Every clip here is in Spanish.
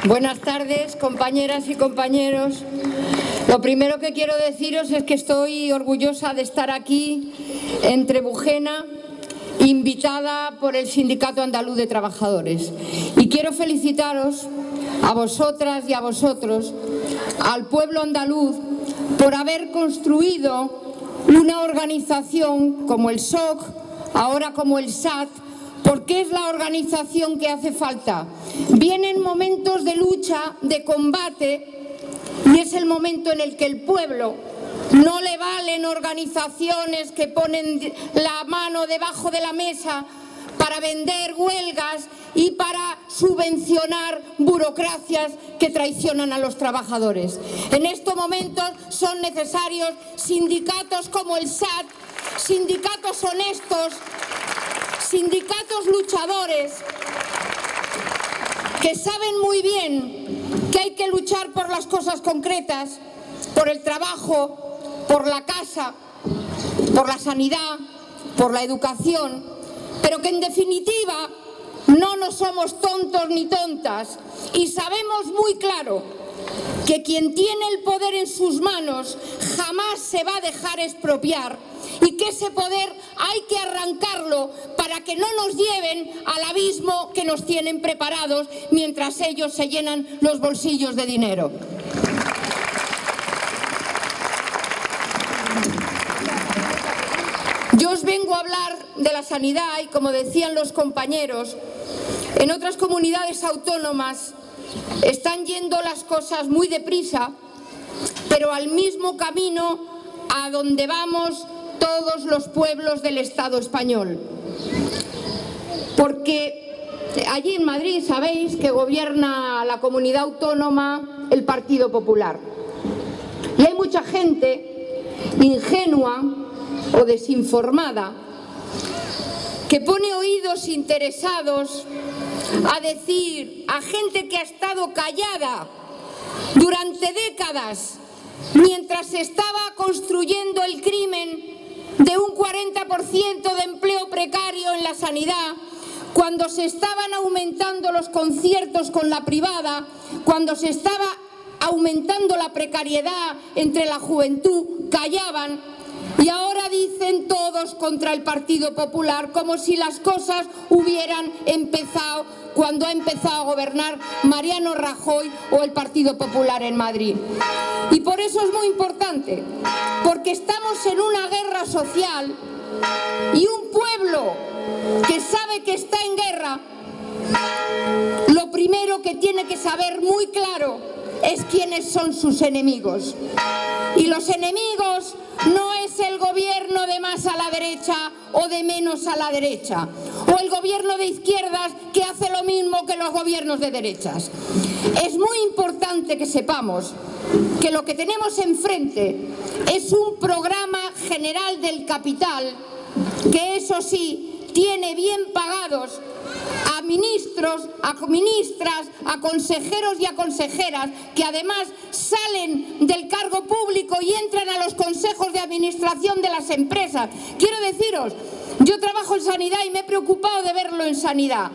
Buenas tardes, compañeras y compañeros. Lo primero que quiero deciros es que estoy orgullosa de estar aquí en Trebujena, invitada por el Sindicato Andaluz de Trabajadores. Y quiero felicitaros a vosotras y a vosotros, al pueblo andaluz, por haber construido una organización como el SOC, ahora como el SAT, porque es la organización que hace falta. Vienen momentos de lucha, de combate, y es el momento en el que el pueblo no le valen organizaciones que ponen la mano debajo de la mesa para vender huelgas y para subvencionar burocracias que traicionan a los trabajadores. En estos momentos son necesarios sindicatos como el SAT, sindicatos honestos, sindicatos luchadores que saben muy bien que hay que luchar por las cosas concretas, por el trabajo, por la casa, por la sanidad, por la educación, pero que en definitiva no somos tontos ni tontas y sabemos muy claro que quien tiene el poder en sus manos jamás se va a dejar expropiar y que ese poder hay que arrancarlo para que no nos lleven al abismo que nos tienen preparados mientras ellos se llenan los bolsillos de dinero. Yo os vengo a hablar de la sanidad y, como decían los compañeros, en otras comunidades autónomas están yendo las cosas muy deprisa, pero al mismo camino a donde vamos todos los pueblos del Estado español. Porque allí en Madrid sabéis que gobierna la comunidad autónoma el Partido Popular. Y hay mucha gente ingenua o desinformada que pone oídos interesados a decir a gente que ha estado callada durante décadas mientras se estaba construyendo el crimen de un 40% de empleo precario en la sanidad, cuando se estaban aumentando los conciertos con la privada, cuando se estaba aumentando la precariedad entre la juventud, callaban. Y ahora dicen todos contra el Partido Popular, como si las cosas hubieran empezado cuando ha empezado a gobernar Mariano Rajoy o el Partido Popular en Madrid. Y por eso es muy importante, porque estamos en una guerra social y un pueblo que sabe que está en guerra, lo primero que tiene que saber muy claro es quiénes son sus enemigos. Y los enemigos no es el gobierno de más a la derecha o de menos a la derecha, o el gobierno de izquierdas que hace lo mismo que los gobiernos de derechas. Es muy importante que sepamos que lo que tenemos enfrente es un programa general del capital que, eso sí, tiene bien pagados a ministros, a ministras, a consejeros y a consejeras que además salen del cargo público y entran a los consejos de administración de las empresas. Quiero deciros, yo trabajo en sanidad y me he preocupado de verlo en sanidad.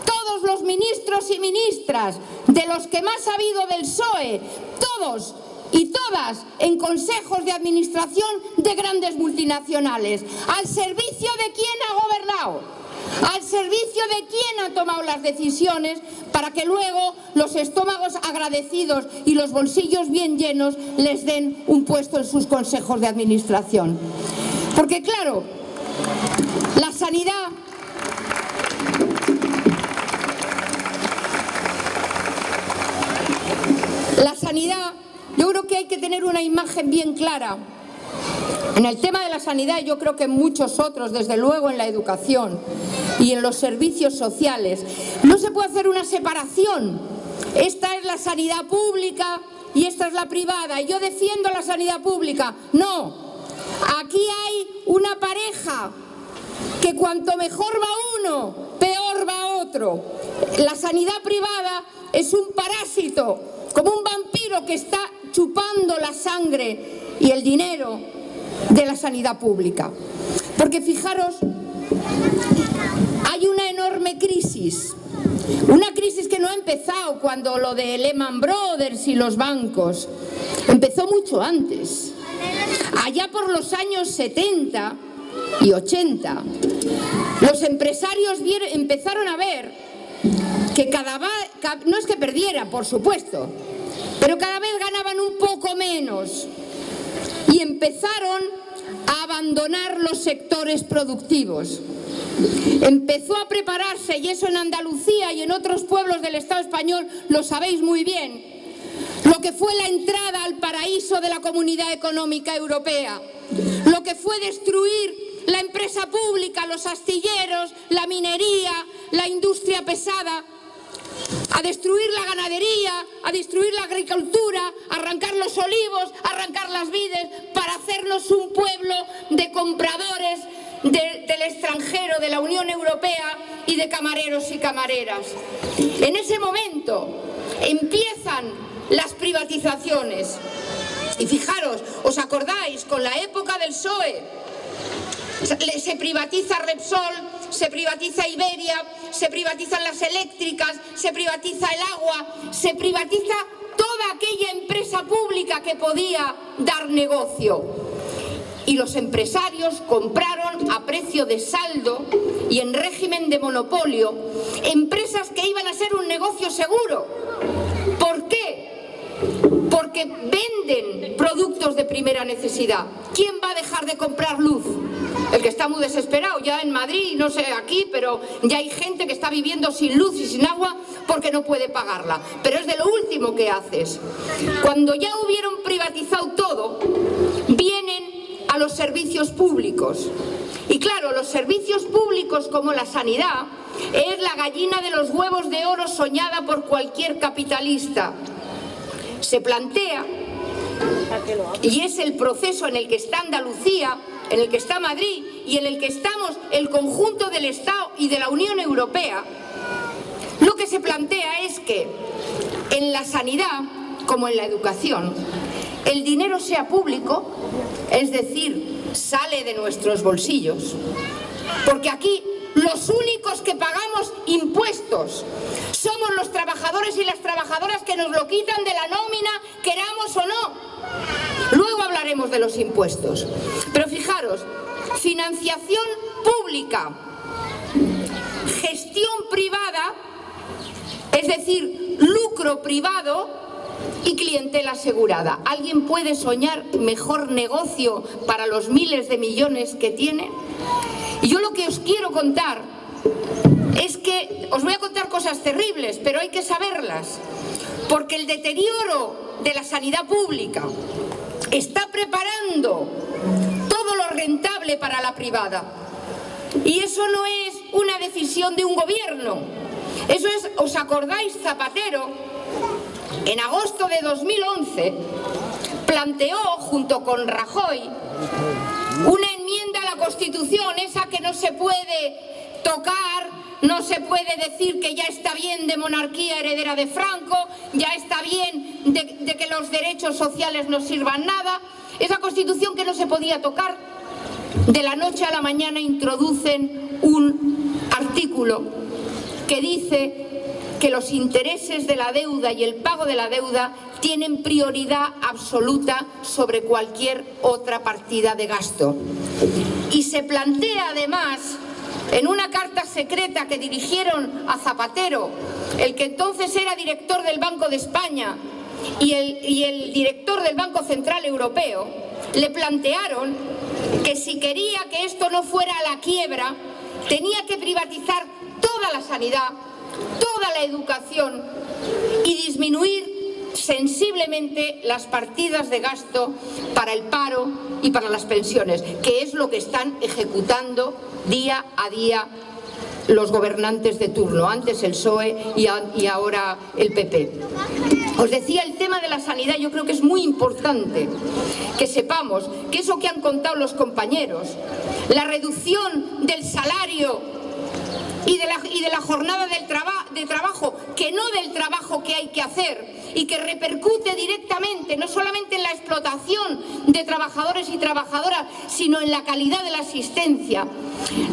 Todos los ministros y ministras, de los que más ha habido del PSOE, todos y todas en consejos de administración de grandes multinacionales. ¿Al servicio de quién ha gobernado? Al servicio de quién ha tomado las decisiones para que luego los estómagos agradecidos y los bolsillos bien llenos les den un puesto en sus consejos de administración. Porque claro, la sanidad yo creo que hay que tener una imagen bien clara. En el tema de la sanidad, yo creo que en muchos otros, desde luego en la educación y en los servicios sociales, no se puede hacer una separación. Esta es la sanidad pública y esta es la privada. Y yo defiendo la sanidad pública. No, aquí hay una pareja que cuanto mejor va uno, peor va otro. La sanidad privada es un parásito, como un vampiro que está chupando la sangre y el dinero de la sanidad pública. Porque fijaros, hay una enorme crisis crisis que no ha empezado cuando lo de Lehman Brothers y los bancos. Empezó mucho antes. Allá por los años 70 y 80, los empresarios empezaron a ver que no es que perdiera, por supuesto, pero cada vez ganaban un poco menos y empezaron a abandonar los sectores productivos. Empezó a prepararse, y eso en Andalucía y en otros pueblos del Estado español lo sabéis muy bien, lo que fue la entrada al paraíso de la Comunidad Económica Europea, lo que fue destruir la empresa pública, los astilleros, la minería, la industria pesada, a destruir la ganadería, a destruir la agricultura, arrancar los olivos, arrancar las vides, para hacernos un pueblo de compradores del extranjero, de la Unión Europea y de camareros y camareras. En ese momento empiezan las privatizaciones. Y fijaros, ¿os acordáis? Con la época del PSOE se privatiza Repsol, se privatiza Iberia, se privatizan las eléctricas, se privatiza el agua, se privatiza toda aquella empresa pública que podía dar negocio. Y los empresarios compraron a precio de saldo y en régimen de monopolio empresas que iban a ser un negocio seguro. ¿Por qué? Porque venden productos de primera necesidad. ¿Quién va a dejar de comprar luz? El que está muy desesperado. Ya en Madrid, no sé aquí, pero ya hay gente que está viviendo sin luz y sin agua porque no puede pagarla. Pero es de lo último que haces. Cuando ya hubieron privatizado todo, vienen a los servicios públicos. Y claro, los servicios públicos como la sanidad es la gallina de los huevos de oro soñada por cualquier capitalista. Se plantea, y es el proceso en el que está Andalucía, en el que está Madrid y en el que estamos el conjunto del Estado y de la Unión Europea, lo que se plantea es que en la sanidad, como en la educación, el dinero sea público, es decir, sale de nuestros bolsillos, porque aquí los únicos que pagamos impuestos somos los trabajadores y las trabajadoras que nos lo quitan de la nómina, queramos o no. Luego hablaremos de los impuestos. Pero fijaros, financiación pública, gestión privada, es decir, lucro privado y clientela asegurada. ¿Alguien puede soñar mejor negocio para los miles de millones que tiene? Y yo lo que os quiero contar es que os voy a contar cosas terribles, pero hay que saberlas, porque el deterioro de la sanidad pública está preparando todo lo rentable para la privada. Y eso no es una decisión de un gobierno. Eso es, ¿os acordáis? Zapatero, en agosto de 2011, planteó junto con Rajoy una enmienda a la Constitución, esa que no se puede tocar, no se puede decir que ya está bien de monarquía heredera de Franco, ya está bien de que los derechos sociales no sirvan nada. Esa Constitución que no se podía tocar, de la noche a la mañana introducen un artículo que dice que los intereses de la deuda y el pago de la deuda tienen prioridad absoluta sobre cualquier otra partida de gasto. Y se plantea además, en una carta secreta que dirigieron a Zapatero, el que entonces era director del Banco de España y el director del Banco Central Europeo, le plantearon que si quería que esto no fuera a la quiebra, tenía que privatizar toda la sanidad, toda la educación y disminuir sensiblemente las partidas de gasto para el paro y para las pensiones, que es lo que están ejecutando día a día los gobernantes de turno, antes el PSOE y ahora el PP. Os decía, el tema de la sanidad, yo creo que es muy importante que sepamos que eso que han contado los compañeros, la reducción del salario y de la jornada de trabajo, que no del trabajo que hay que hacer y que repercute directamente no solamente en la explotación de trabajadores y trabajadoras, sino en la calidad de la asistencia,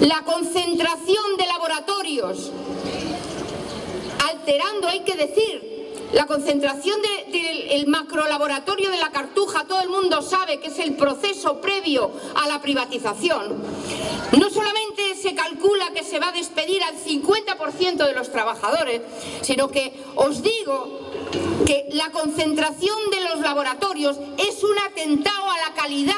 la concentración de laboratorios, alterando, hay que decir, la concentración del macrolaboratorio de la Cartuja. Todo el mundo sabe que es el proceso previo a la privatización. No solamente se calcula que se va a despedir al 50% de los trabajadores, sino que os digo que la concentración de los laboratorios es un atentado a la calidad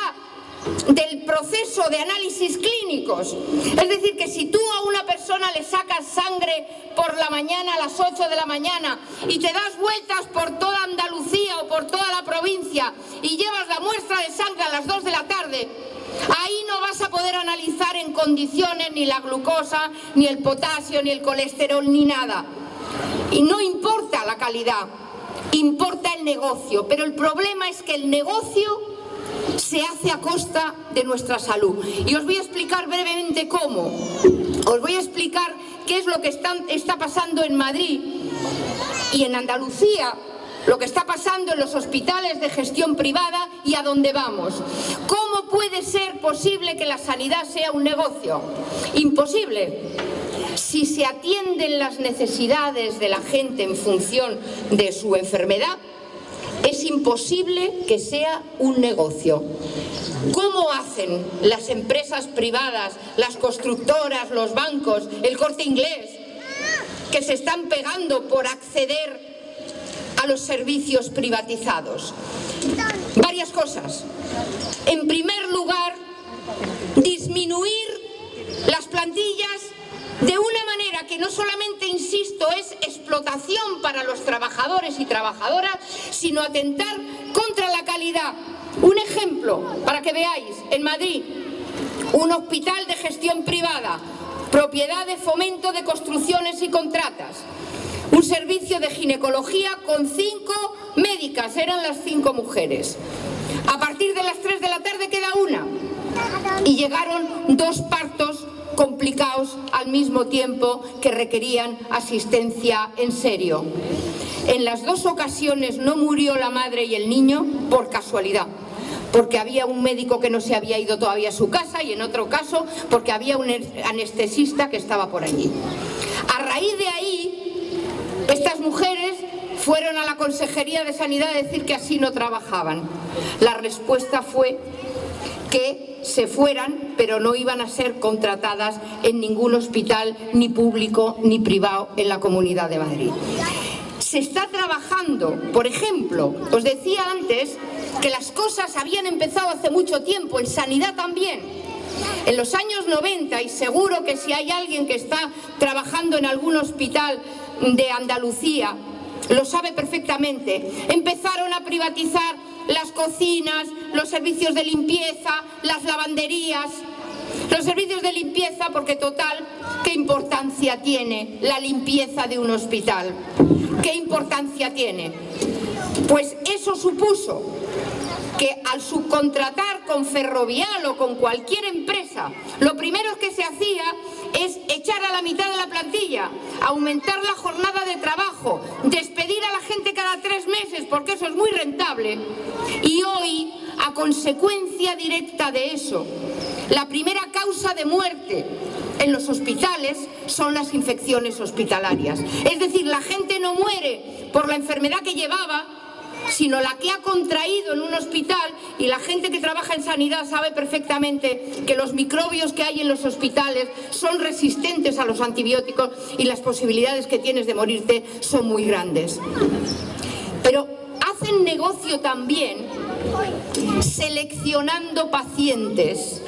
del proceso de análisis clínicos. Es decir, que si tú a una persona le sacas sangre por la mañana a las 8 de la mañana y te das vueltas por toda Andalucía o por toda la provincia y llevas la muestra de sangre a las 2 de la tarde, ahí no vas a poder analizar en condiciones ni la glucosa, ni el potasio, ni el colesterol, ni nada. Y no importa la calidad, importa el negocio. Pero el problema es que el negocio se hace a costa de nuestra salud. Y os voy a explicar brevemente cómo. Os voy a explicar qué es lo que está pasando en Madrid y en Andalucía, lo que está pasando en los hospitales de gestión privada y a dónde vamos. ¿Cómo puede ser posible que la sanidad sea un negocio? Imposible. Si se atienden las necesidades de la gente en función de su enfermedad, es imposible que sea un negocio. ¿Cómo hacen las empresas privadas, las constructoras, los bancos, el Corte Inglés, que se están pegando por acceder a los servicios privatizados? Varias cosas. En primer lugar, disminuir las plantillas de una manera que no solamente, insisto, es explotación para los trabajadores y trabajadoras, sino atentar contra la calidad. Un ejemplo, para que veáis, en Madrid, un hospital de gestión privada, propiedad de Fomento de Construcciones y Contratas, un servicio de ginecología con 5 médicas, eran las 5 mujeres. A partir de las 3 de la tarde queda una, y llegaron 2 partos complicados al mismo tiempo que requerían asistencia en serio. En las 2 ocasiones no murió la madre y el niño por casualidad, porque había un médico que no se había ido todavía a su casa, y en otro caso porque había un anestesista que estaba por allí. A raíz de ahí, estas mujeres fueron a la Consejería de Sanidad a decir que así no trabajaban. La respuesta fue que se fueran, pero no iban a ser contratadas en ningún hospital, ni público ni privado, en la Comunidad de Madrid. Se está trabajando, por ejemplo, os decía antes que las cosas habían empezado hace mucho tiempo, en sanidad también. En los años 90, y seguro que si hay alguien que está trabajando en algún hospital de Andalucía, lo sabe perfectamente, empezaron a privatizar las cocinas, los servicios de limpieza, las lavanderías. Los servicios de limpieza, porque total, ¿qué importancia tiene la limpieza de un hospital? ¿Qué importancia tiene? Pues eso supuso que al subcontratar con Ferrovial o con cualquier empresa, lo primero que se hacía es echar a la mitad de la plantilla, aumentar la jornada de trabajo, despedir a la gente cada 3 meses, porque eso es muy rentable. Y hoy, a consecuencia directa de eso, la primera causa de muerte en los hospitales son las infecciones hospitalarias. Es decir, la gente no muere por la enfermedad que llevaba, sino la que ha contraído en un hospital, y la gente que trabaja en sanidad sabe perfectamente que los microbios que hay en los hospitales son resistentes a los antibióticos y las posibilidades que tienes de morirte son muy grandes. Pero hacen negocio también seleccionando pacientes.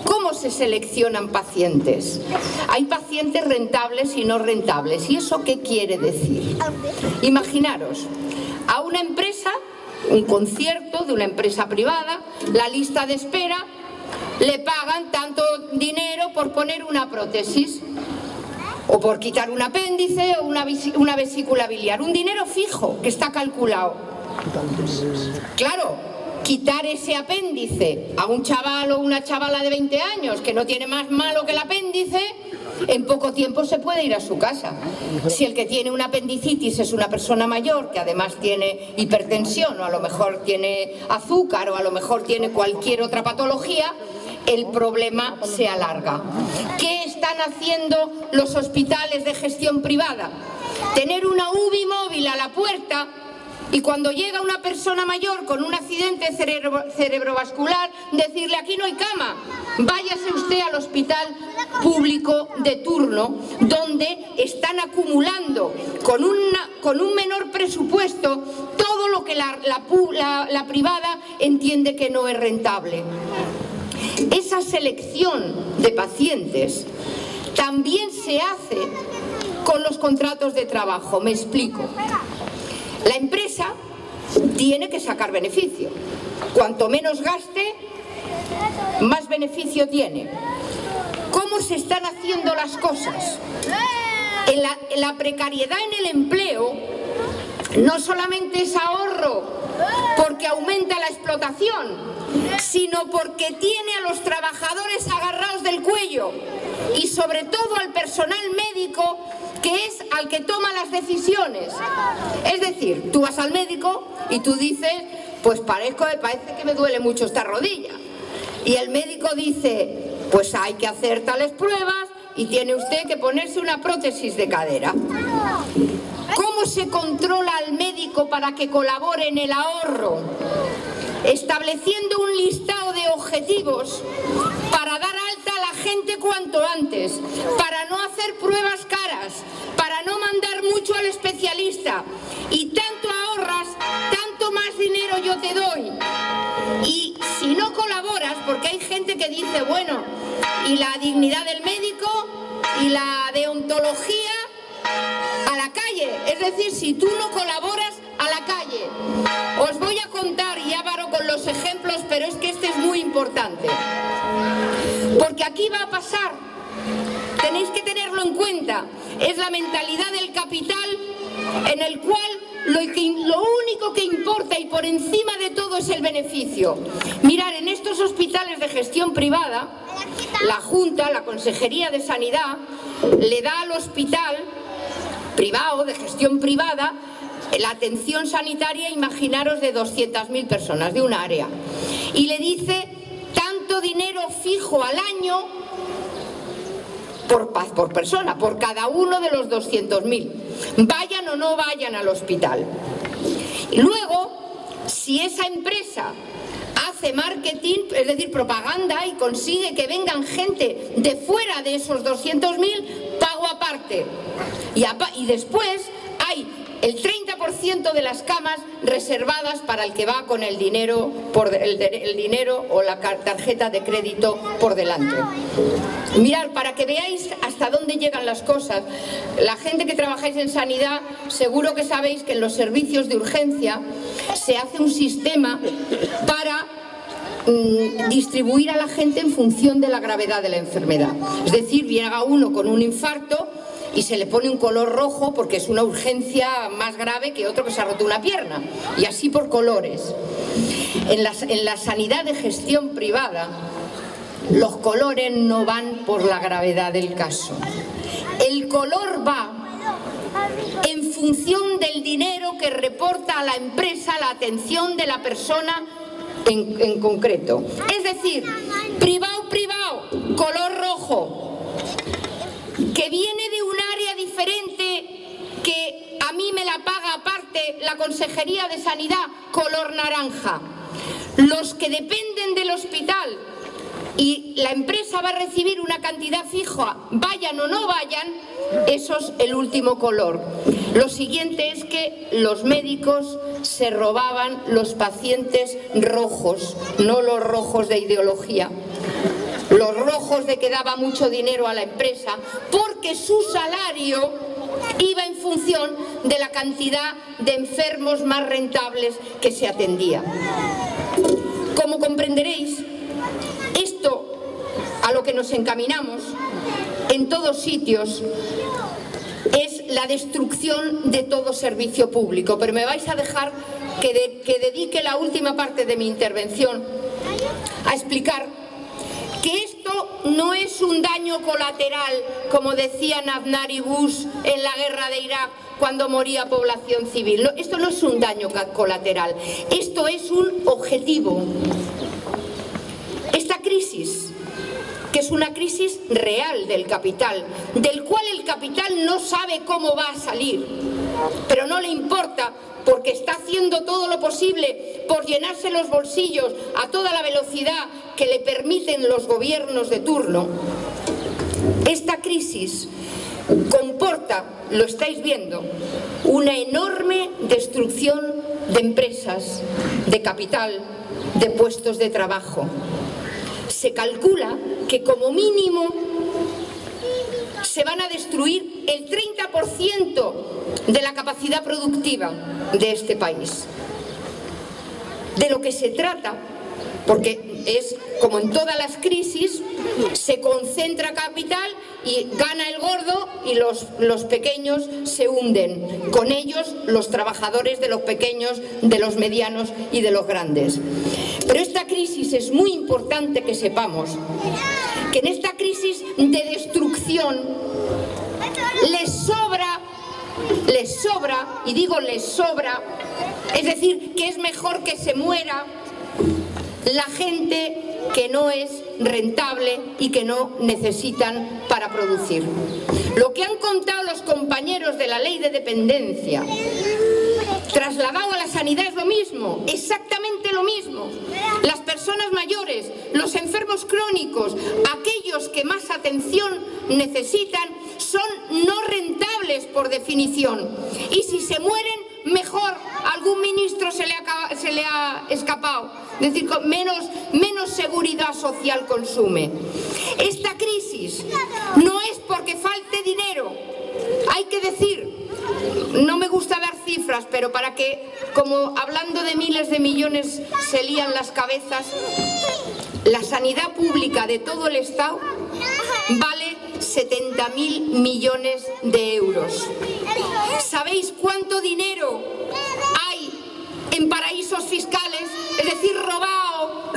¿Cómo se seleccionan pacientes? Hay pacientes rentables y no rentables. ¿Y eso qué quiere decir? Imaginaros a una empresa, un concierto de una empresa privada, la lista de espera, le pagan tanto dinero por poner una prótesis, o por quitar un apéndice o una vesícula biliar, un dinero fijo que está calculado. Claro, quitar ese apéndice a un chaval o una chavala de 20 años que no tiene más malo que el apéndice, en poco tiempo se puede ir a su casa. Si el que tiene una apendicitis es una persona mayor que además tiene hipertensión, o a lo mejor tiene azúcar, o a lo mejor tiene cualquier otra patología, el problema se alarga. ¿Qué están haciendo los hospitales de gestión privada? tener una UBI móvil a la puerta y cuando llega una persona mayor con un accidente cerebrovascular, decirle: aquí no hay cama, váyase usted al hospital público de turno, donde están acumulando con un menor presupuesto todo lo que la privada entiende que no es rentable. Esa selección de pacientes también se hace con los contratos de trabajo. Me explico. La empresa tiene que sacar beneficio. Cuanto menos gaste, más beneficio tiene. ¿Cómo se están haciendo las cosas? En la precariedad en el empleo no solamente es ahorro porque aumenta la explotación, sino porque tiene a los trabajadores agarrados del cuello y sobre todo al personal médico, que es al que toma las decisiones. Es decir, tú vas al médico y tú dices: pues parece que me duele mucho esta rodilla. Y el médico dice: pues hay que hacer tales pruebas y tiene usted que ponerse una prótesis de cadera. ¿Cómo se controla al médico para que colabore en el ahorro? Estableciendo un listado de objetivos para dar alta a la gente cuanto antes, para no hacer pruebas caras, para no mandar mucho al especialista. Y tanto ahorras, tanto más dinero yo te doy. Y si no colaboras, porque hay gente que dice: bueno, y la dignidad del médico y la deontología a la calle. Es decir, si tú no colaboras, a la calle. Os voy a contar, y ya paro con los ejemplos, pero es que este es muy importante. Porque aquí va a pasar, tenéis que tenerlo en cuenta, es la mentalidad del capital en el cual lo único que importa y por encima de todo es el beneficio. Mirad, en estos hospitales de gestión privada, la Junta, la Consejería de Sanidad, le da al hospital privado, de gestión privada, la atención sanitaria, imaginaros, de 200.000 personas, de un área. Y le dice tanto dinero fijo al año por persona, por cada uno de los 200.000, vayan o no vayan al hospital. Y luego, si esa empresa hace marketing, es decir, propaganda, y consigue que vengan gente de fuera de esos 200.000, pago aparte. Y después hay el 30% de las camas reservadas para el que va con el dinero, el dinero o la tarjeta de crédito por delante. Mirad, para que veáis hasta dónde llegan las cosas, la gente que trabajáis en sanidad seguro que sabéis que en los servicios de urgencia se hace un sistema para distribuir a la gente en función de la gravedad de la enfermedad. Es decir, llega uno con un infarto y se le pone un color rojo porque es una urgencia más grave que otro que se ha roto una pierna, y así por colores. En la sanidad de gestión privada, los colores no van por la gravedad del caso. El color va en función del dinero que reporta a la empresa la atención de la persona en concreto. Es decir, privado, color rojo. Que viene de un área diferente que a mí me la paga aparte la Consejería de Sanidad, color naranja. Los que dependen del hospital y la empresa va a recibir una cantidad fija, vayan o no vayan, eso es el último color. Lo siguiente es que los médicos se robaban los pacientes rojos, no los rojos de ideología. Los rojos de que daba mucho dinero a la empresa, porque su salario iba en función de la cantidad de enfermos más rentables que se atendía. Como comprenderéis, esto a lo que nos encaminamos en todos sitios es la destrucción de todo servicio público. Pero me vais a dejar que dedique la última parte de mi intervención a explicar que esto no es un daño colateral, como decían Aznar y Bush en la guerra de Irak cuando moría población civil. No, esto no es un daño colateral, esto es un objetivo. Esta crisis que es una crisis real del capital, del cual el capital no sabe cómo va a salir, pero no le importa porque está haciendo todo lo posible por llenarse los bolsillos a toda la velocidad que le permiten los gobiernos de turno. Esta crisis comporta, lo estáis viendo, una enorme destrucción de empresas, de capital, de puestos de trabajo. Se calcula que como mínimo se van a destruir el 30% de la capacidad productiva de este país. De lo que se trata, porque es como en todas las crisis, se concentra capital y gana el gordo y los pequeños se hunden. Con ellos los trabajadores de los pequeños, de los medianos y de los grandes. Pero esta crisis es muy importante que sepamos que en esta crisis de destrucción les sobra, y digo les sobra, es decir, que es mejor que se muera la gente que no es rentable y que no necesitan para producir. Lo que han contado los compañeros de la ley de dependencia, trasladado a la sanidad, es lo mismo, exactamente lo mismo. Las personas mayores, los enfermos crónicos, aquellos que más atención necesitan, son no rentables por definición. Y si se mueren, mejor, algún ministro se le ha escapado. Es decir, menos seguridad social consume. Esta crisis no es porque falte dinero. Hay que decir, no me gusta dar cifras, pero para que, como hablando de miles de millones se lían las cabezas, la sanidad pública de todo el Estado vale 70.000 millones de euros. ¿Sabéis cuánto dinero hay en paraísos fiscales? Es decir, robado,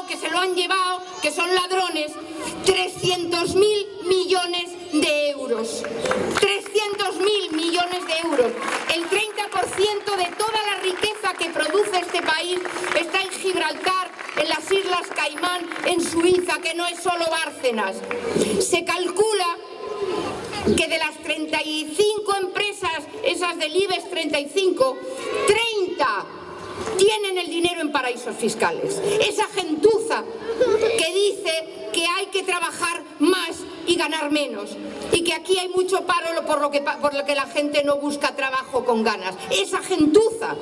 que se lo han llevado, que son ladrones. 300.000 millones de euros. 300.000 millones de euros. El 30% de toda la riqueza que produce este país está en Gibraltar, en las Islas Caimán, en Suiza, que no es solo Bárcenas. Se calcula que de las 35 empresas, esas del IBEX 35, 30 tienen el dinero en paraísos fiscales. Esa gentuza que dice que hay que trabajar más y ganar menos, y que aquí hay mucho paro por lo que la gente no busca trabajo con ganas. Esa gentuza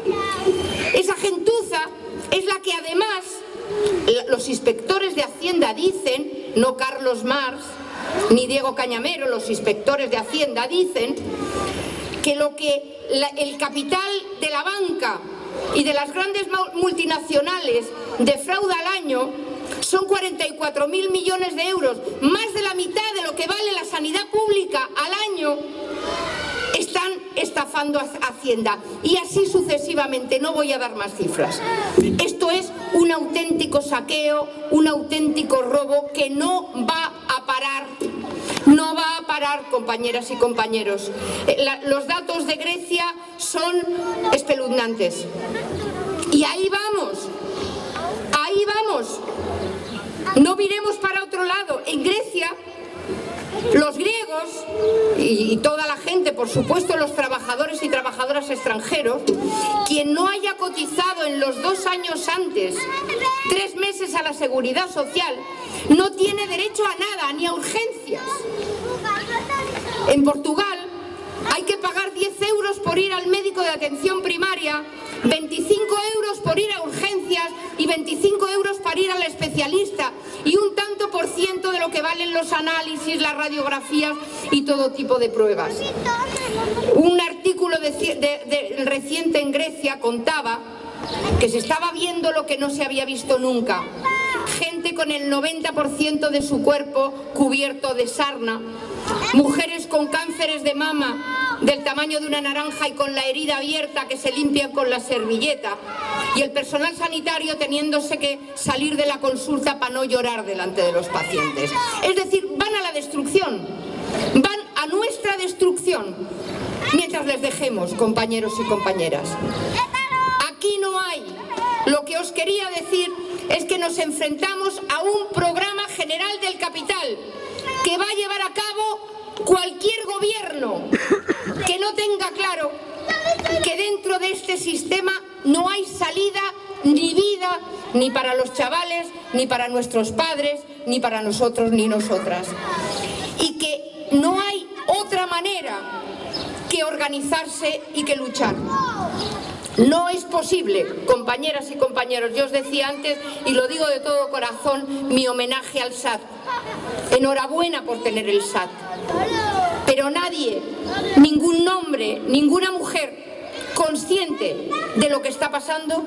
es la que además los inspectores de Hacienda dicen, no Carlos Marx ni Diego Cañamero, los inspectores de Hacienda dicen que el capital de la banca y de las grandes multinacionales defrauda al año son 44.000 millones de euros, más de la mitad de lo que vale la sanidad pública al año. Están estafando a Hacienda y así sucesivamente, no voy a dar más cifras. Esto es un auténtico saqueo, un auténtico robo que no va a parar. No va a parar, compañeras y compañeros. Los datos de Grecia son espeluznantes. Y ahí vamos. No miremos para otro lado. En Grecia, los griegos y toda la gente, por supuesto los trabajadores y trabajadoras extranjeros, quien no haya cotizado en los 2 años antes 3 meses a la seguridad social, no tiene derecho a nada, ni a urgencias. En Portugal hay que pagar 10 euros por ir al médico de atención primaria, 25 euros por ir a urgencias y 25 euros para ir al especialista, y un tanto por ciento de lo que valen los análisis, las radiografías y todo tipo de pruebas. Un artículo reciente en Grecia contaba que se estaba viendo lo que no se había visto nunca. Gente con el 90% de su cuerpo cubierto de sarna, mujeres con cánceres de mama del tamaño de una naranja y con la herida abierta que se limpian con la servilleta, y el personal sanitario teniéndose que salir de la consulta para no llorar delante de los pacientes. Es decir, van a la destrucción, van a nuestra destrucción, mientras les dejemos, compañeros y compañeras. Aquí no hay. Lo que os quería decir es que nos enfrentamos a un programa general del capital que va a llevar a cabo cualquier gobierno que no tenga claro que dentro de este sistema no hay salida ni vida, ni para los chavales, ni para nuestros padres, ni para nosotros ni nosotras. Y que no hay otra manera que organizarse y que luchar. No es posible, compañeras y compañeros, yo os decía antes, y lo digo de todo corazón, mi homenaje al SAT. Enhorabuena por tener el SAT. Pero nadie, ningún hombre, ninguna mujer consciente de lo que está pasando,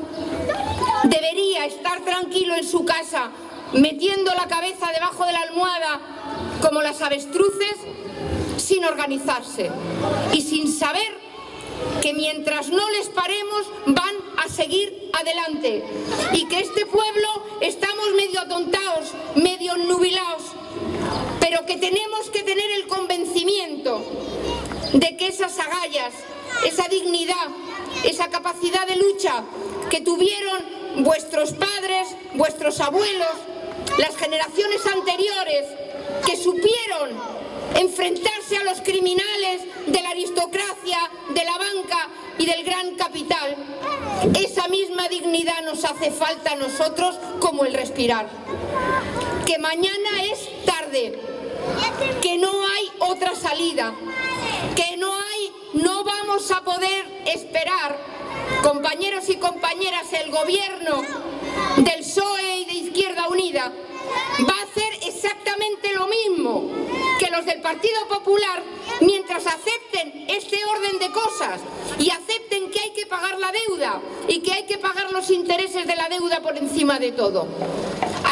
debería estar tranquilo en su casa, metiendo la cabeza debajo de la almohada como las avestruces, sin organizarse y sin saber que mientras no les paremos van a seguir adelante y que este pueblo estamos medio atontados, medio nubilados, pero que tenemos que tener el convencimiento de que esas agallas, esa dignidad, esa capacidad de lucha que tuvieron vuestros padres, vuestros abuelos, las generaciones anteriores, que supieron enfrentarse a los criminales de la aristocracia, de la banca y del gran capital, esa misma dignidad nos hace falta a nosotros como el respirar. Que mañana es tarde, que no hay otra salida, que no vamos a poder esperar, compañeros y compañeras, el gobierno del PSOE y de Izquierda Unida va a hacer exactamente lo mismo que los del Partido Popular mientras acepten este orden de cosas y acepten que hay que pagar la deuda y que hay que pagar los intereses de la deuda por encima de todo.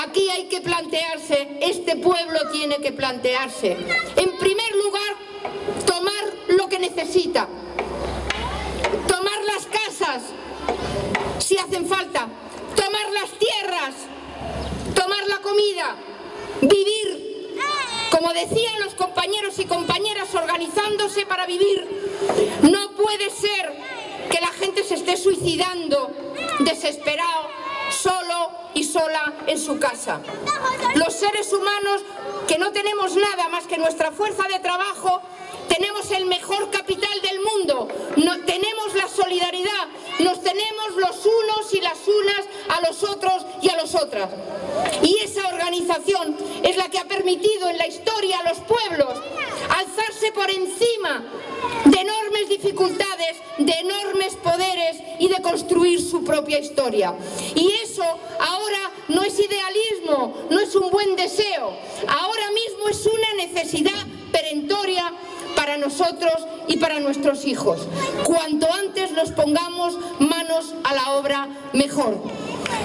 Aquí hay que plantearse, este pueblo tiene que plantearse, en primer lugar, tomar lo que necesita, tomar las casas si hacen falta, tomar las tierras, tomar la comida, vivir, como decían los compañeros y compañeras, organizándose para vivir. No puede ser que la gente se esté suicidando, desesperado, solo y sola en su casa. Los seres humanos que no tenemos nada más que nuestra fuerza de trabajo, tenemos el mejor capital del mundo, tenemos la solidaridad, nos tenemos los unos y las unas a los otros y a las otras. Y esa organización es la que ha permitido en la historia a los pueblos alzarse por encima de enormes dificultades, de enormes poderes y de construir su propia historia. Y eso ahora no es idealismo, no es un buen deseo, ahora mismo es una necesidad perentoria para nosotros y para nuestros hijos. Cuanto antes nos pongamos manos a la obra, mejor.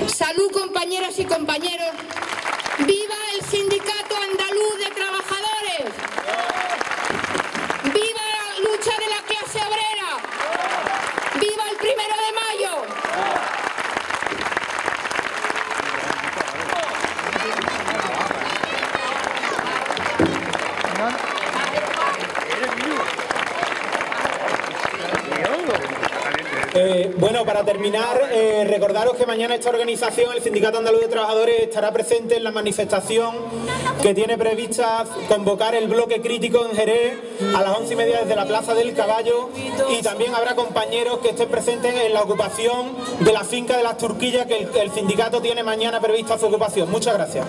Salud, compañeras y compañeros. ¡Viva el Sindicato Andaluz de Trabajadores! ¡Viva la lucha de la clase obrera! ¡Viva el 1 de mayo! Bueno, para terminar, recordaros que mañana esta organización, el Sindicato Andaluz de Trabajadores, estará presente en la manifestación que tiene prevista convocar el bloque crítico en Jerez a las 11:30 desde la Plaza del Caballo, y también habrá compañeros que estén presentes en la ocupación de la finca de las Turquillas que el sindicato tiene mañana prevista su ocupación. Muchas gracias.